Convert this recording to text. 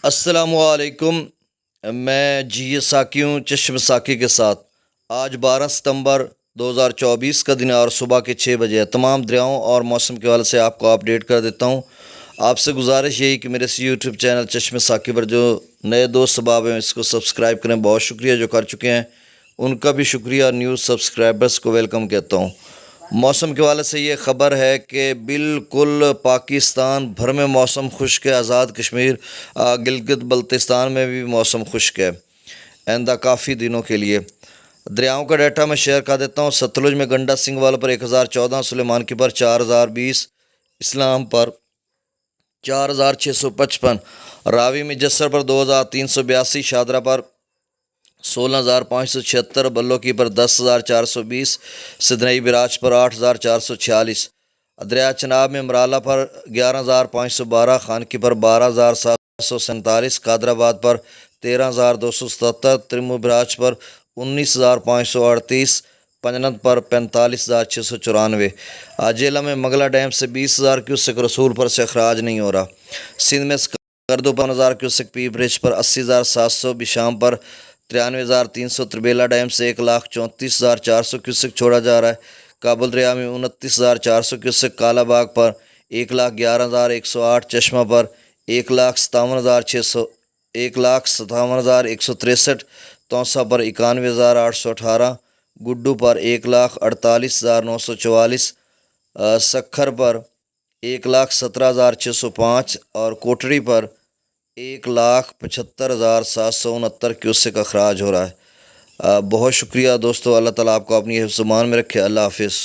السلام علیکم۔ میں ساکی ہوں چشم ساکی کے ساتھ۔ آج 12 ستمبر 2024 کا دن ہے اور صبح کے 6 بجے ہے۔ تمام دریاؤں اور موسم کے حوالے سے آپ کو اپڈیٹ کر دیتا ہوں۔ آپ سے گزارش یہی کہ میرے یوٹیوب چینل چشم ساکی پر جو نئے دوست احباب ہیں اس کو سبسکرائب کریں۔ بہت شکریہ جو کر چکے ہیں، ان کا بھی شکریہ۔ نیو سبسکرائبرز کو ویلکم کہتا ہوں۔ موسم کے حوالے سے یہ خبر ہے کہ بالکل پاکستان بھر میں موسم خشک ہے۔ آزاد کشمیر گلگت بلتستان میں بھی موسم خشک ہے آئندہ کافی دنوں کے لیے۔ دریاؤں کا ڈیٹا میں شیئر کر دیتا ہوں۔ ستلج میں گنڈا سنگھ پر 1014، سلیمان کی پر 4020، اسلام پر 4655، راوی میں جسر پر 2382، شادرہ پر 16576، بلو کی پر 10420، سدنئی براج پر 8446، دریا چناب میں مرالہ پر 11512، خانکی پر 12747، قادر آباد پر 13277، ترمو براج پر 19538، پنجنت پر 45694۔ جیلہ میں مغلہ ڈیم سے 20000 کیوسک، رسول پر سے اخراج نہیں ہو رہا۔ سندھ میں کردو 5000 کیوسک، پی برج پر 80700، بشام پر 93300، تربیلا ڈیم سے 1,34,400 کیوسک چھوڑا جا رہا ہے۔ کابل دریا میں 29,400 کیوسک، کالا باغ پر 1,11,108، چشمہ پر 1,57,600، 1,57,163، توسا پر 91,818، گڈو پر 1,48,944، سکھر پر 1,17,605 اور کوٹڑی پر 1,75,769 کیوسک اخراج ہو رہا ہے۔ بہت شکریہ دوستو۔ اللہ تعالیٰ آپ کو اپنی حفظ و امان میں رکھے۔ اللہ حافظ۔